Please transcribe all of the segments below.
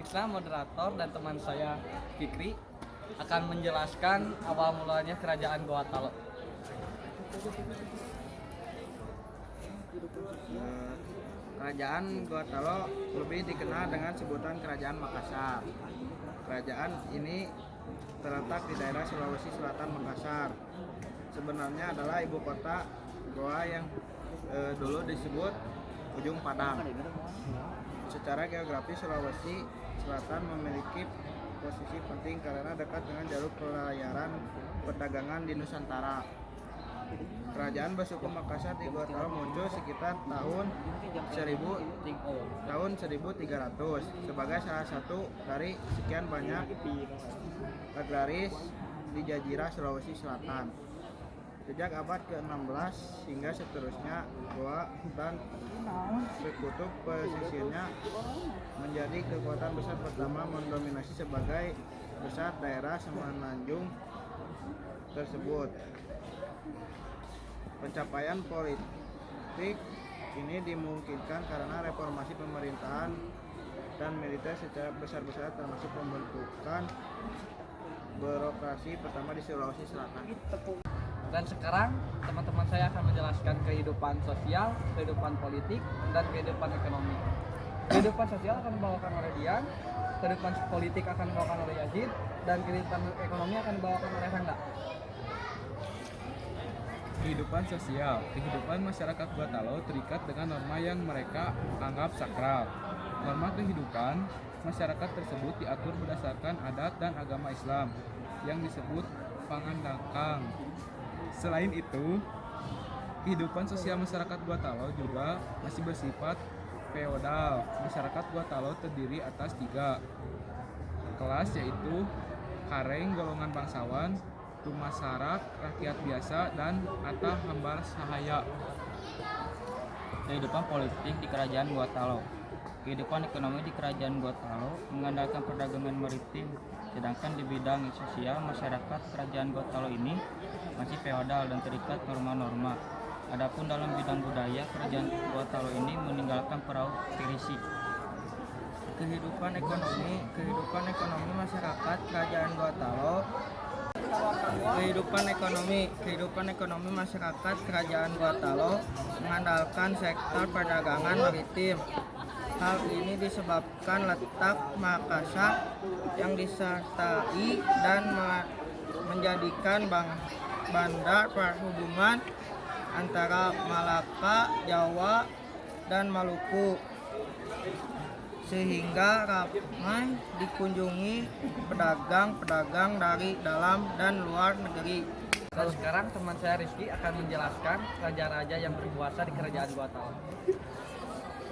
Krisna, moderator, dan teman saya Fikri akan menjelaskan awal mulanya kerajaan Goa Talo. Kerajaan Goa Talo lebih dikenal dengan sebutan Kerajaan Makassar. Kerajaan ini terletak di daerah Sulawesi Selatan, Makassar. Sebenarnya adalah ibu kota Goa yang dulu disebut Ujung Padang. Secara geografis Sulawesi Selatan memiliki posisi penting karena dekat dengan jalur pelayaran perdagangan di Nusantara. Kerajaan bersuku Makassar di Goa Talo muncul sekitar tahun 1300 sebagai salah satu dari sekian banyak agraris di Jazirah Sulawesi Selatan. Sejak abad ke-16 hingga seterusnya, Goa dan sekutu pesisirnya menjadi kekuatan besar pertama mendominasi sebagai pusat daerah semenanjung tersebut. Pencapaian politik ini dimungkinkan karena reformasi pemerintahan dan militer secara besar-besaran, termasuk pembentukan birokrasi pertama di Sulawesi Selatan. Dan sekarang teman-teman saya akan menjelaskan kehidupan sosial, kehidupan politik, dan kehidupan ekonomi. Kehidupan sosial akan dibawakan oleh Dian, kehidupan politik akan dibawakan oleh Yazid, dan kehidupan ekonomi akan dibawakan oleh Rangga. Kehidupan sosial, kehidupan masyarakat Goa Talo terikat dengan norma yang mereka anggap sakral. Norma kehidupan masyarakat tersebut diatur berdasarkan adat dan agama Islam yang disebut pangandakang. Selain itu, kehidupan sosial masyarakat Goa Talo juga masih bersifat feodal. Masyarakat Goa Talo terdiri atas 3 kelas, yaitu kareng golongan bangsawan, tumasarak rakyat biasa, dan atah hambar sahaya. Kehidupan politik di Kerajaan Goa Talo. Kehidupan ekonomi di Kerajaan Goa Talo mengandalkan perdagangan maritim, sedangkan di bidang sosial masyarakat Kerajaan Goa Talo ini masih feodal dan terikat norma-norma. Adapun dalam bidang budaya, Kerajaan Goa Talo ini meninggalkan perahu pirisi. Kehidupan ekonomi masyarakat Kerajaan Goa Talo. Kehidupan ekonomi masyarakat Kerajaan Goa Talo mengandalkan sektor perdagangan maritim. Hal ini disebabkan letak Makassar yang disertai dan menjadikan bandar perhubungan antara Malaka, Jawa, dan Maluku, sehingga ramai dikunjungi pedagang-pedagang dari dalam dan luar negeri. Dan sekarang teman saya Rizky akan menjelaskan raja-raja yang berkuasa di Kerajaan Goa Talo.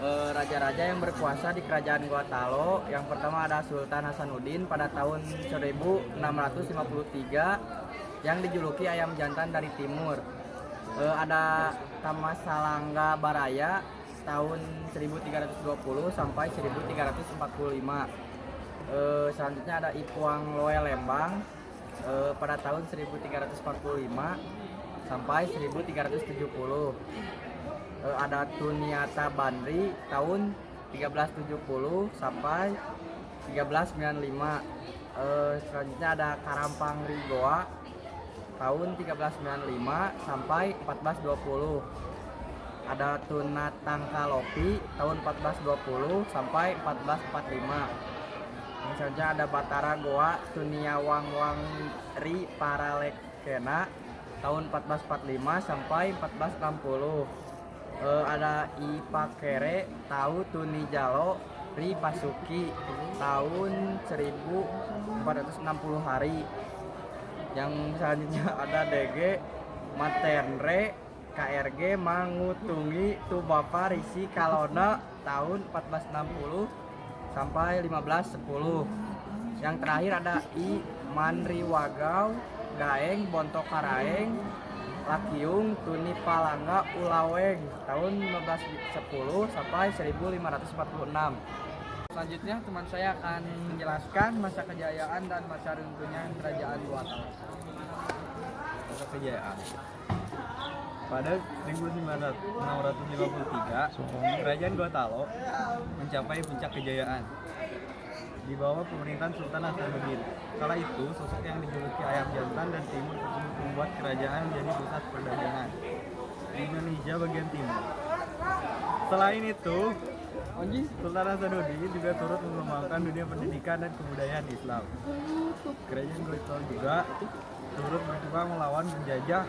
Raja-raja yang berkuasa di Kerajaan Goa Talo, yang pertama ada Sultan Hasanuddin pada tahun 1653 yang dijuluki ayam jantan dari timur. Ada Tamasalangga Baraya tahun 1320 sampai 1345. Selanjutnya ada Ipuang Loe Lembang pada tahun 1345 sampai 1370. Ada Tuniata Bandri tahun 1370 sampai 1395. Selanjutnya ada Karampang Rigoa tahun 1395 sampai 1420. Ada Tunatangkalopi tahun 1420 sampai 1445. Misalnya ada Batara Goa Tuniawangwangri Paralekena tahun 1445 sampai 1460. Ada Ipakere Tau Tunijalo Ri Pasuki tahun 1460 hari. Yang selanjutnya ada DG Matenre KRG Mangutungi Tubapa Risi Kalona tahun 1460 sampai 1510. Yang terakhir ada I Manriwagau Gaeng Bontokaraeng Lakiung Tuni Palangga Ulaweng tahun 1510 sampai 1546. Selanjutnya teman saya akan menjelaskan masa kejayaan dan masa runtuhnya Kerajaan Goa Talo. Masa kejayaan. Pada 1653, Kerajaan Goa Talo mencapai puncak kejayaan. di bawah pemerintahan Sultan Hasanuddin. Kala itu, sosok yang dijuluki ayam jantan dan timur tersebut membuat kerajaan menjadi pusat perdagangan di Indonesia bagian timur. Selain itu, Sultan Hasanuddin juga turut mengembangkan dunia pendidikan dan kebudayaan Islam. Kerajaan Gotal juga turut berjuang melawan penjajah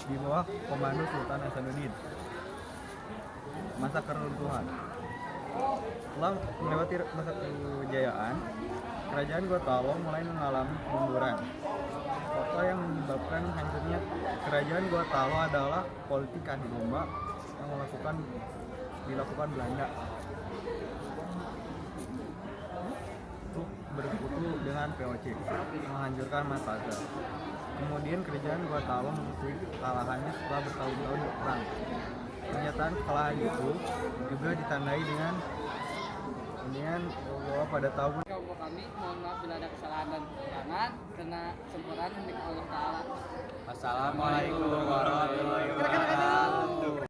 di bawah komando Sultan Hasanuddin. Masa keruntuhan. Setelah melewati masa kejayaan, kerajaan Gotalo mulai mengalami kemunduran. Faktor yang menyebabkan hancurnya kerajaan Gotalo adalah politik adu domba yang dilakukan Belanda untuk bersekutu dengan VOC menghancurkan Makassar. Kemudian kerajaan Gotalo mengakui kekalahannya setelah bertahun-tahun berperang. Pernyataan kekalahan itu juga ditandai dengan bahwa pada tahun Kami mohon maaf bila ada kesalahan dan kekurangan karena sempurna milik Allah Ta'ala. Assalamualaikum warahmatullahi wabarakatuh.